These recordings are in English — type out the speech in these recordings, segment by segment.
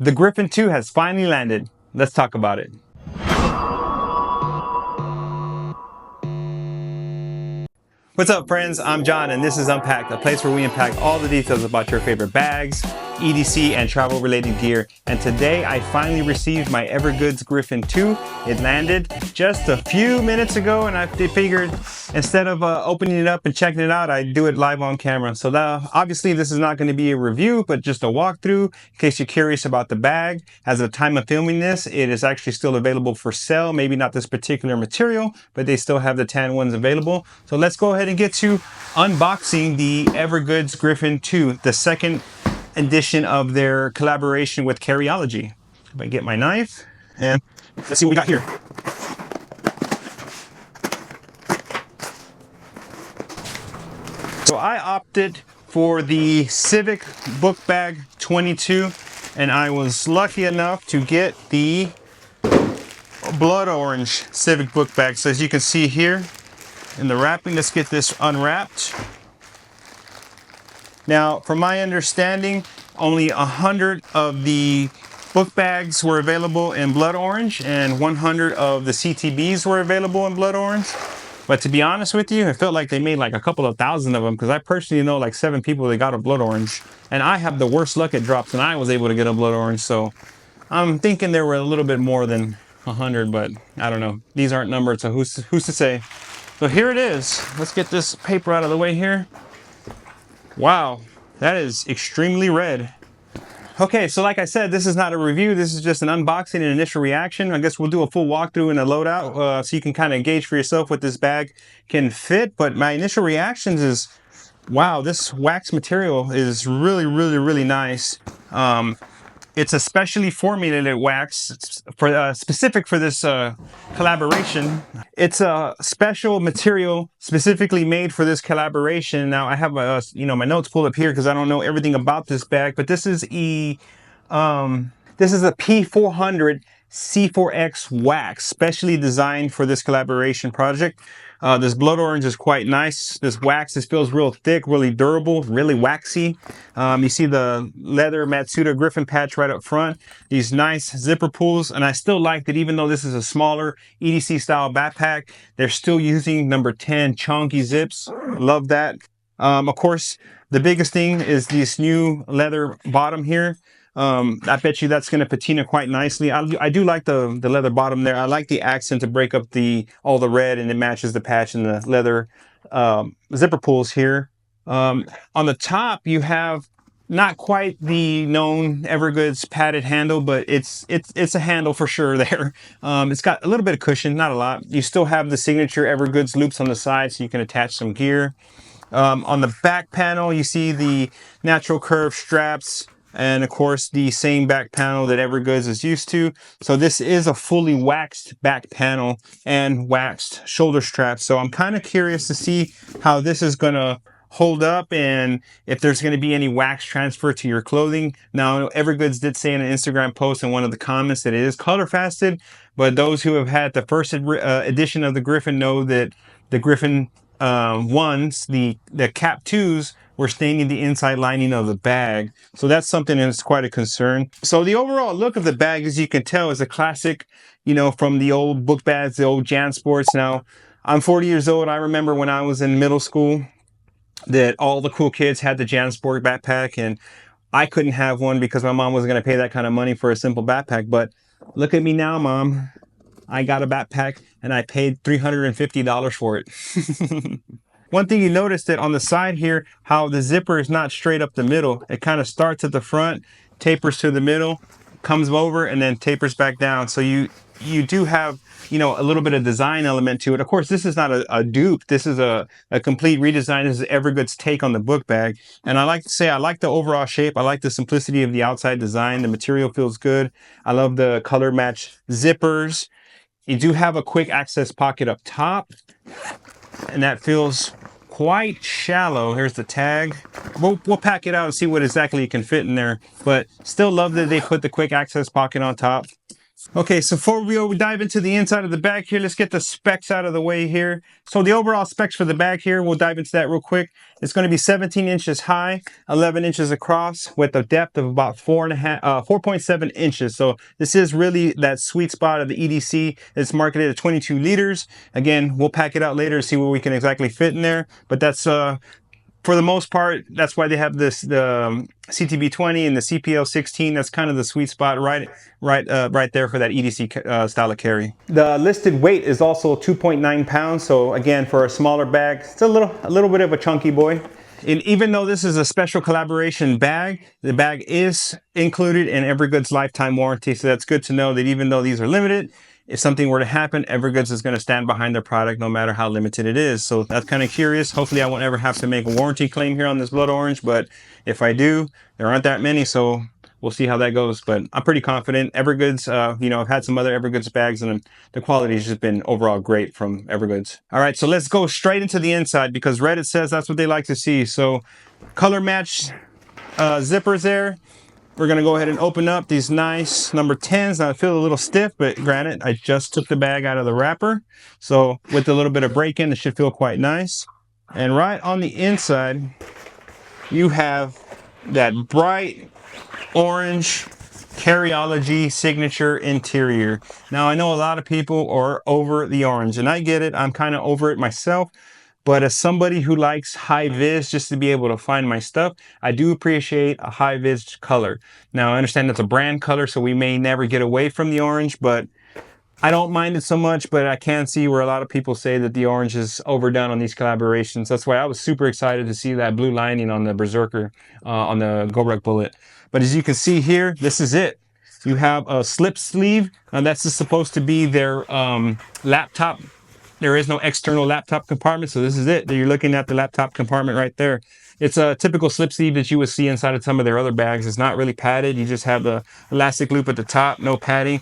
The Griffin II has finally landed. Let's talk about it. What's up, friends? I'm John, and this is Unpack'd, a place where we unpack all the details about your favorite bags, EDC, and travel-related gear. And today, I finally received my Evergoods Griffin II. It landed just a few minutes ago, and I figured instead of opening it up and checking it out, I'd do it live on camera. So obviously, this is not going to be a review, but just a walkthrough in case you're curious about the bag. As of the time of filming this, it is actually still available for sale. Maybe not this particular material, but they still have the tan ones available. So let's go ahead and get to unboxing the Evergoods Griffin II, the second edition of their collaboration with Carryology. If I get my knife, and let's see what we got here. So I opted for the Civic Bookbag 22, and I was lucky enough to get the blood orange Civic Bookbag. So as you can see here in the wrapping, let's get this unwrapped. Now, from my understanding, only 100 of the book bags were available in blood orange, and 100 of the CTBs were available in blood orange. But to be honest with you, it felt like they made like a couple of thousand of them, because I personally know like 7 people that got a blood orange, and I have the worst luck at drops, and I was able to get a blood orange. So I'm thinking there were a little bit more than 100, but I don't know. These aren't numbered, so who's to say? So here it is. Let's get this paper out of the way here. Wow, that is extremely red. Okay, so like I said, this is not a review. This is just an unboxing and initial reaction. I guess we'll do a full walkthrough and a loadout so you can kind of gauge for yourself what this bag can fit. But my initial reactions is, wow, this wax material is really nice. It's a specially formulated wax for specific for this collaboration. It's a special material specifically made for this collaboration. Now I have my notes pulled up here because I don't know everything about this bag, but this is a P400 C4X wax, specially designed for this collaboration project. This blood orange is quite nice. This wax, this feels real thick, really durable, really waxy. You see the leather Matsuda Griffin patch right up front. These nice zipper pulls, and I still like that even though this is a smaller EDC style backpack, they're still using number 10 chunky zips. Love that. Of course, the biggest thing is this new leather bottom here. I bet you that's going to patina quite nicely. I do like the leather bottom there. I like the accent to break up all the red, and it matches the patch and the leather zipper pulls here. On the top, you have not quite the known Evergoods padded handle, but it's a handle for sure there. It's got a little bit of cushion, not a lot. You still have the signature Evergoods loops on the side, so you can attach some gear. On the back panel, you see the natural curve straps, and of course the same back panel that Evergoods is used to. So this is a fully waxed back panel and waxed shoulder straps. So I'm kind of curious to see how this is going to hold up and if there's going to be any wax transfer to your clothing. Now, Evergoods did say in an Instagram post in one of the comments that it is color fasted, but those who have had the first edition of the Griffin know that the Griffin ones, the cap 2s, were staining the inside lining of the bag. So that's something that's quite a concern. So the overall look of the bag, as you can tell, is a classic, from the old book bags, the old JanSports. Now, I'm 40 years old. I remember when I was in middle school that all the cool kids had the JanSport backpack, and I couldn't have one because my mom wasn't going to pay that kind of money for a simple backpack. But look at me now, Mom. I got a backpack and I paid $350 for it. One thing you notice that on the side here, how the zipper is not straight up the middle. It kind of starts at the front, tapers to the middle, comes over, and then tapers back down. So you do have, a little bit of design element to it. Of course, this is not a dupe. This is a complete redesign. This is Evergoods' take on the book bag. And I like to say I like the overall shape. I like the simplicity of the outside design. The material feels good. I love the color match zippers. You do have a quick access pocket up top, and that feels quite shallow. Here's the tag. We'll pack it out and see what exactly it can fit in there, but still love that they put the quick access pocket on top. Okay, so before we dive into the inside of the bag here, let's get the specs out of the way here. So the overall specs for the bag here, we'll dive into that real quick. It's going to be 17 inches high, 11 inches across, with a depth of about 4.7 inches. So this is really that sweet spot of the EDC. It's marketed at 22 liters. Again, we'll pack it out later to see what we can exactly fit in there. But that's for the most part, that's why they have this the CTB 20 and the CPL 16. That's kind of the sweet spot, right there for that EDC style of carry. The listed weight is also 2.9 pounds. So again, for a smaller bag, it's a little bit of a chunky boy. And even though this is a special collaboration bag, the bag is included in Evergoods lifetime warranty. So that's good to know that even though these are limited, if something were to happen, Evergoods is going to stand behind their product no matter how limited it is. So that's kind of curious. Hopefully I won't ever have to make a warranty claim here on this blood orange, but if I do, there aren't that many, so we'll see how that goes. But I'm pretty confident. Evergoods, I've had some other Evergoods bags and the quality has just been overall great from Evergoods. All right, so let's go straight into the inside because Reddit says that's what they like to see. So color match zippers there. We're going to go ahead and open up these nice number 10s. Now I feel a little stiff, but granted, I just took the bag out of the wrapper. So with a little bit of break-in, it should feel quite nice. And right on the inside, you have that bright orange Carryology signature interior. Now I know a lot of people are over the orange, and I get it. I'm kind of over it myself. But as somebody who likes high vis just to be able to find my stuff, I do appreciate a high vis color. Now I understand that's a brand color, so we may never get away from the orange, but I don't mind it so much, but I can see where a lot of people say that the orange is overdone on these collaborations. That's why I was super excited to see that blue lining on the Berserker, on the Gobrak Bullet. But as you can see here, this is it. You have a slip sleeve, and that's just supposed to be their laptop. There is no external laptop compartment, so this is it. You're looking at the laptop compartment right there. It's a typical slip sleeve that you would see inside of some of their other bags. It's not really padded. You just have the elastic loop at the top, no padding.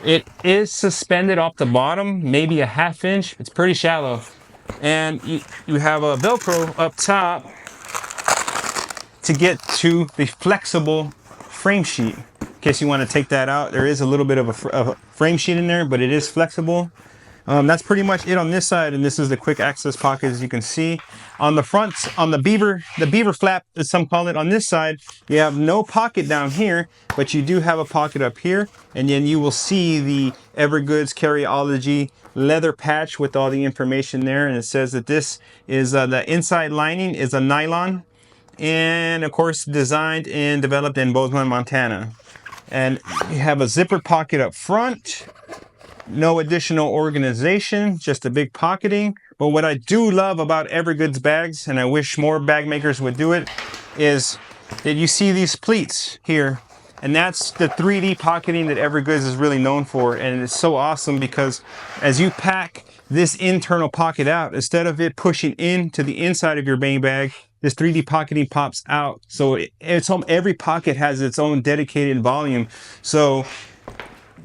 It is suspended off the bottom, maybe a ½ inch. It's pretty shallow. And you have a Velcro up top to get to the flexible frame sheet. In case you want to take that out, there is a little bit of a frame sheet in there, but it is flexible. That's pretty much it on this side, and this is the quick access pocket, as you can see. On the front, on the beaver flap, as some call it, on this side, you have no pocket down here, but you do have a pocket up here, and then you will see the Evergoods Carryology leather patch with all the information there, and it says that this is the inside lining is a nylon, and of course designed and developed in Bozeman, Montana. And you have a zipper pocket up front. No additional organization, just a big pocketing. But what I do love about Evergoods bags, and I wish more bag makers would do it, is that you see these pleats here. And that's the 3D pocketing that Evergoods is really known for. And it's so awesome because as you pack this internal pocket out, instead of it pushing into the inside of your main bag, this 3D pocketing pops out. So every pocket has its own dedicated volume. So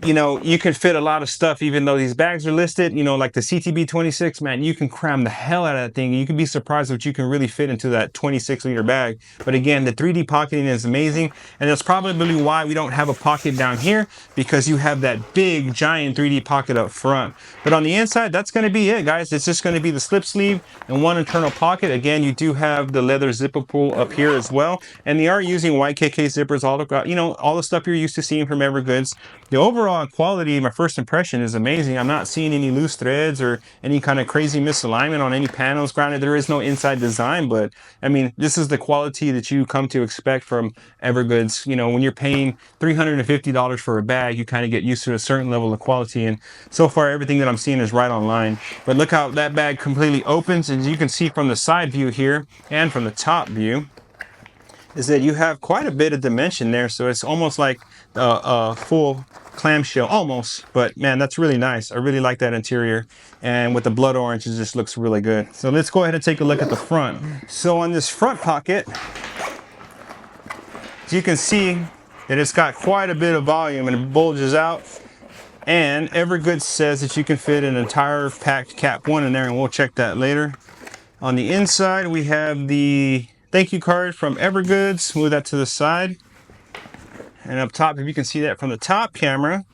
you can fit a lot of stuff, even though these bags are listed, like the CTB 26, man, you can cram the hell out of that thing. You can be surprised what you can really fit into that 26-liter bag. But again, the 3D pocketing is amazing. And that's probably why we don't have a pocket down here, because you have that big, giant 3D pocket up front. But on the inside, that's going to be it, guys. It's just going to be the slip sleeve and one internal pocket. Again, you do have the leather zipper pull up here as well. And they are using YKK zippers, all the stuff you're used to seeing from Evergoods. The overall quality, my first impression, is amazing. I'm not seeing any loose threads or any kind of crazy misalignment on any panels. Granted, there is no inside design, but I mean, this is the quality that you come to expect from Evergoods. When you're paying $350 for a bag, you kind of get used to a certain level of quality. And so far, everything that I'm seeing is right on line. But look how that bag completely opens. And you can see from the side view here and from the top view, is that you have quite a bit of dimension there. So it's almost like a full clamshell, almost. But man, that's really nice. I really like that interior. And with the blood orange, it just looks really good. So let's go ahead and take a look at the front. So on this front pocket, you can see that it's got quite a bit of volume and it bulges out. And Evergoods says that you can fit an entire packed Cap 1 in there, and we'll check that later. On the inside, we have the thank you card from Evergoods. Move that to the side. And up top, if you can see that from the top camera,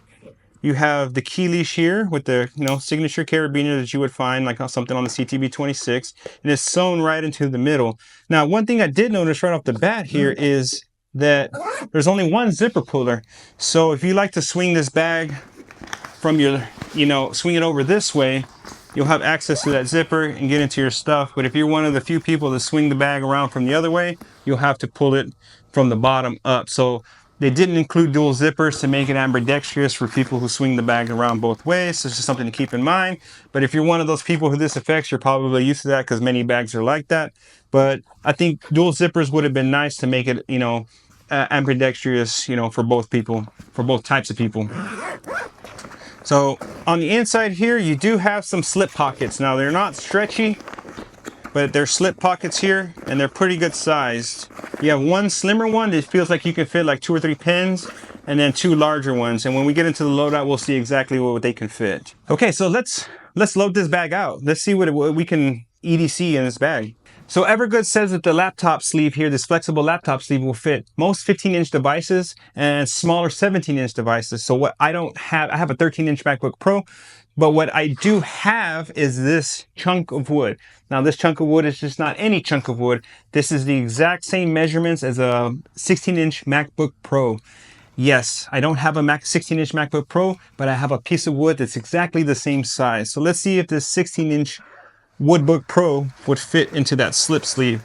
You have the key leash here with the signature carabiner that you would find like something on the CTB 26, and it's sewn right into the middle. Now, one thing I did notice right off the bat here is that there's only one zipper puller. So if you like to swing this bag from your, swing it over this way, you'll have access to that zipper and get into your stuff. But if you're one of the few people that swing the bag around from the other way, you'll have to pull it from the bottom up. So they didn't include dual zippers to make it ambidextrous for people who swing the bag around both ways. So it's just something to keep in mind. But if you're one of those people who this affects, you're probably used to that because many bags are like that. But I think dual zippers would have been nice to make it, ambidextrous, for both people, for both types of people. So on the inside here, you do have some slip pockets. Now they're not stretchy, but they're slip pockets here, and they're pretty good sized. You have one slimmer one that feels like you can fit like 2 or 3 pens, and then 2 larger ones. And when we get into the loadout, we'll see exactly what they can fit. Okay, so let's load this bag out. Let's see what we can EDC in this bag. So Evergoods says that the laptop sleeve here, this flexible laptop sleeve, will fit most 15-inch devices and smaller 17-inch devices. So what I have a 13-inch MacBook Pro, but what I do have is this chunk of wood. Now this chunk of wood is just not any chunk of wood. This is the exact same measurements as a 16-inch MacBook Pro. Yes, I don't have a 16-inch MacBook Pro, but I have a piece of wood that's exactly the same size. So let's see if this 16-inch Woodbook Pro would fit into that slip sleeve.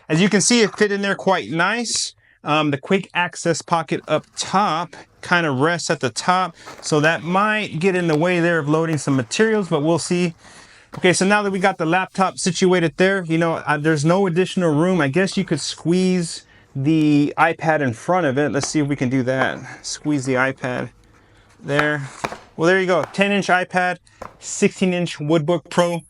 As you can see, it fit in there quite nice. The quick access pocket up top kind of rests at the top, so that might get in the way there of loading some materials, but we'll see. Okay, so now that we got the laptop situated there, there's no additional room. I guess you could squeeze the iPad in front of it. Let's see if we can do that. Squeeze the iPad there. Well, there you go. 10-inch iPad, 16-inch Woodbook Pro.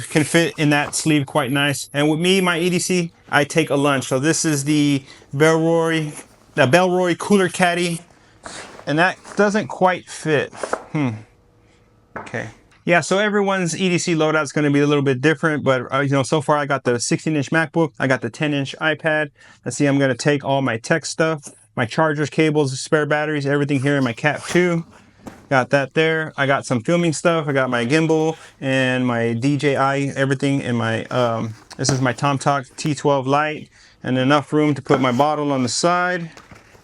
Can fit in that sleeve quite nice. And with me, my EDC, I take a lunch. So this is the Bellroy Cooler Caddy, and that doesn't quite fit. Okay. Yeah, so everyone's EDC loadout is going to be a little bit different, but so far I got the 16-inch MacBook, I got the 10-inch iPad. Let's see, I'm going to take all my tech stuff, my chargers, cables, spare batteries, everything here in my Cat 2. Got that there. I got some filming stuff. I got my gimbal and my DJI, everything in my, this is my TomTalk T12 Lite, and enough room to put my bottle on the side.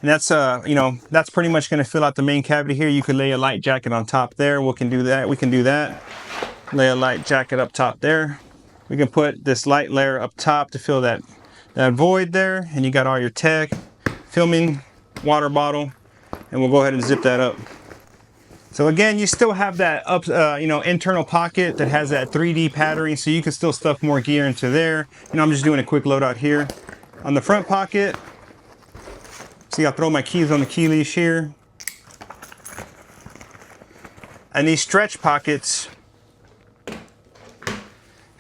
And that's, that's pretty much going to fill out the main cavity here. You could lay a light jacket on top there. We can do that. Lay a light jacket up top there. We can put this light layer up top to fill that void there. And you got all your tech, filming, water bottle, and we'll go ahead and zip that up. So again, you still have that internal pocket that has that 3D patterning, so you can still stuff more gear into there. I'm just doing a quick loadout here. On the front pocket, see, I'll throw my keys on the key leash here. And these stretch pockets,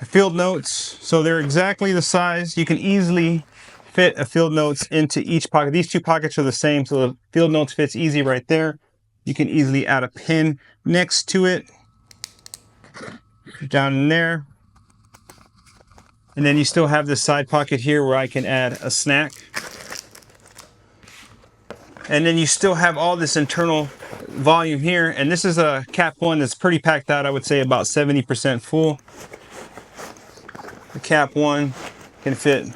field notes, so they're exactly the size. You can easily fit a field notes into each pocket. These 2 pockets are the same, so the field notes fits easy right there. You can easily add a pin next to it, down in there. And then you still have this side pocket here where I can add a snack. And then you still have all this internal volume here. And this is a Cap 1 that's pretty packed out. I would say about 70% full. The Cap 1 can fit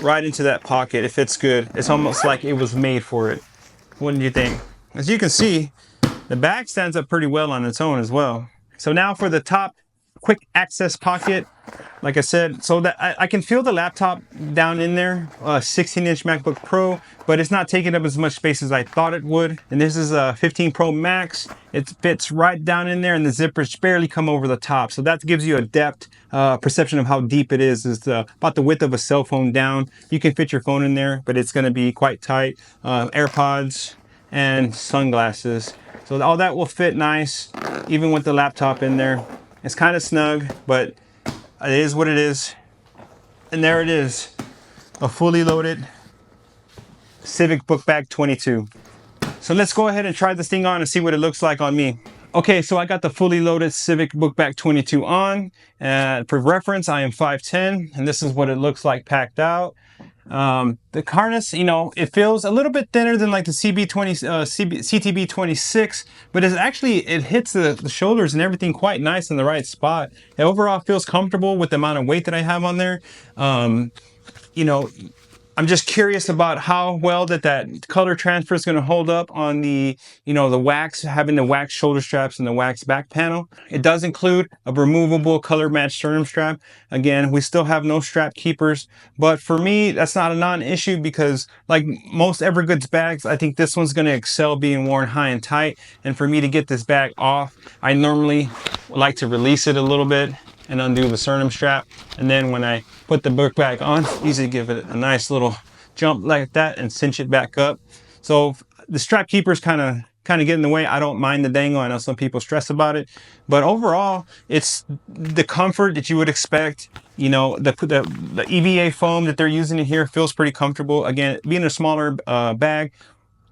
right into that pocket. It fits good. It's almost like it was made for it. What do you think? As you can see, the bag stands up pretty well on its own as well. So now for the top quick access pocket, like I said, so that I can feel the laptop down in there, 16-inch MacBook Pro, but it's not taking up as much space as I thought it would. And this is a 15 Pro Max. It fits right down in there, and the zippers barely come over the top. So that gives you a depth perception of how deep it is. It's about the width of a cell phone down. You can fit your phone in there, but it's going to be quite tight. AirPods and sunglasses. So all that will fit nice, even with the laptop in there. It's kind of snug, but it is what it is. And there it is, a fully loaded Civic Bookbag 22. So let's go ahead and try this thing on and see what it looks like on me. Okay, so I got the fully loaded Civic Bookbag 22 on. For reference, I am 5'10", and this is what it looks like packed out. The harness, you know, it feels a little bit thinner than like the CTB 26, but it's actually, it hits the shoulders and everything quite nice in the right spot. It overall feels comfortable with the amount of weight that I have on there. You know, I'm just curious about how well that color transfer is going to hold up on the, you know, the wax, having the wax shoulder straps and the wax back panel. It does include a removable color matched sternum strap. Again, we still have no strap keepers, but for me, that's not a non-issue because like most Evergoods bags, I think this one's going to excel being worn high and tight. And for me to get this bag off, I normally like to release it a little bit and undo the sternum strap, and then when I put the book back on, easily give it a nice little jump like that and cinch it back up. So the strap keepers kind of get in the way. I don't mind the dangle. I know some people stress about it, but overall it's the comfort that you would expect. You know, the EVA foam that they're using in here feels pretty comfortable. Again, being a smaller bag,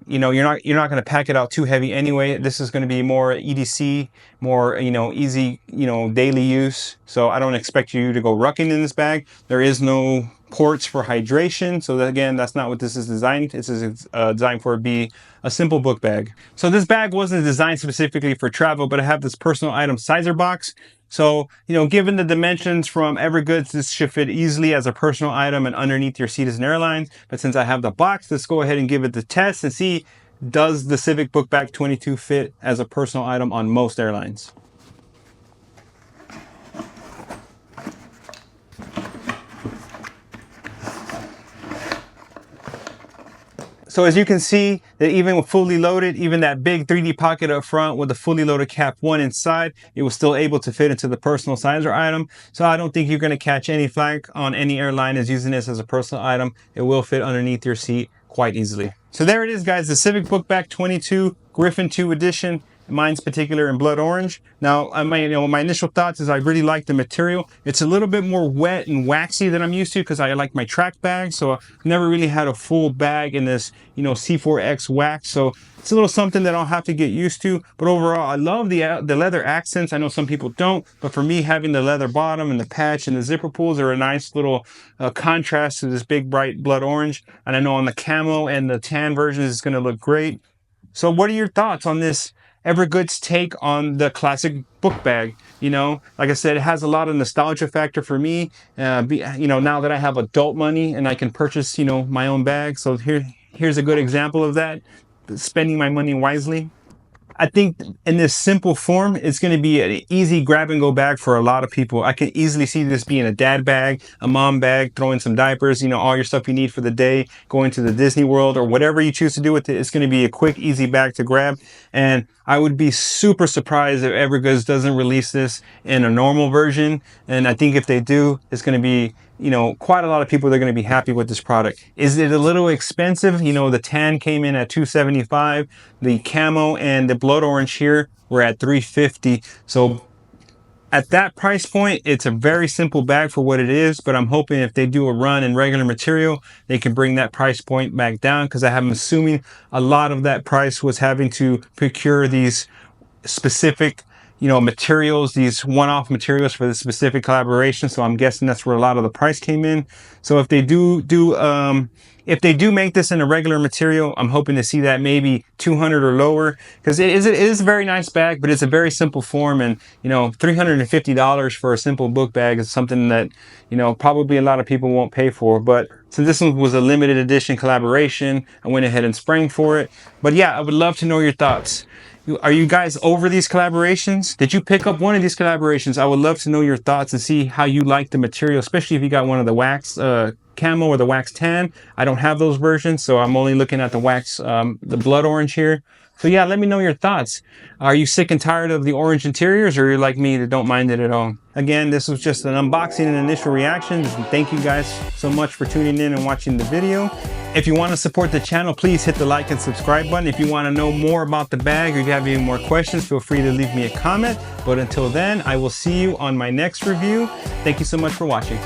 you know, you're not going to pack it out too heavy anyway. This is going to be more EDC, more, you know, easy, you know, daily use. So I don't expect you to go rucking in this bag. There is no ports for hydration. So that, again, that's not what this is designed. This is designed for it to be a simple book bag. So this bag wasn't designed specifically for travel, but I have this personal item sizer box. So, you know, given the dimensions from Evergoods, this should fit easily as a personal item and underneath your seat as an airline. But since I have the box, let's go ahead and give it the test and see, does the Civic Bookbag 22 fit as a personal item on most airlines? So as you can see, that even with fully loaded, even that big 3D pocket up front with the fully loaded cap 1 inside, it was still able to fit into the personal sizer item. So I don't think you're going to catch any flack on any airline as using this as a personal item. It will fit underneath your seat quite easily. So there it is, guys, the Civic Bookbag 22 Griffin II edition. Mine's particular in blood orange. Now, my initial thoughts is I really like the material. It's a little bit more wet and waxy than I'm used to because I like my track bag. So I've never really had a full bag in this, you know, C4X wax. So it's a little something that I'll have to get used to. But overall, I love the leather accents. I know some people don't, but for me, having the leather bottom and the patch and the zipper pulls are a nice little contrast to this big bright blood orange. And I know on the camo and the tan versions, it's going to look great. So what are your thoughts on this Evergoods take on the classic book bag? You know, like I said, it has a lot of nostalgia factor for me. You know, now that I have adult money and I can purchase, you know, my own bag. So here's a good example of that, spending my money wisely. I think in this simple form, it's going to be an easy grab and go bag for a lot of people. I can easily see this being a dad bag, a mom bag, throwing some diapers, you know, all your stuff you need for the day, going to the Disney World or whatever you choose to do with it. It's going to be a quick, easy bag to grab. And I would be super surprised if Evergoods doesn't release this in a normal version. And I think if they do, it's going to be, you know, quite a lot of people that are going to be happy with this product. Is it a little expensive? You know, the tan came in at $275. The camo and the blood orange here were at $350. So at that price point, it's a very simple bag for what it is, but I'm hoping if they do a run in regular material, they can bring that price point back down, because I'm assuming a lot of that price was having to procure these specific, you know, materials, these one-off materials for the specific collaboration. So I'm guessing that's where a lot of the price came in. So if they if they do make this in a regular material, I'm hoping to see that maybe $200 or lower, because it is a very nice bag, but it's a very simple form. And, you know, $350 for a simple book bag is something that, you know, probably a lot of people won't pay for. But since this one was a limited edition collaboration, I went ahead and sprang for it. But yeah, I would love to know your thoughts. Are you guys over these collaborations? Did you pick up one of these collaborations? I would love to know your thoughts and see how you like the material, especially if you got one of the wax camo or the wax tan. I don't have those versions, so I'm only looking at the wax, the blood orange here. So yeah, let me know your thoughts. Are you sick and tired of the orange interiors, or you're like me that don't mind it at all? Again, this was just an unboxing and initial reactions. And thank you guys so much for tuning in and watching the video. If you want to support the channel, please hit the like and subscribe button. If you want to know more about the bag, or if you have any more questions, feel free to leave me a comment. But until then, I will see you on my next review. Thank you so much for watching.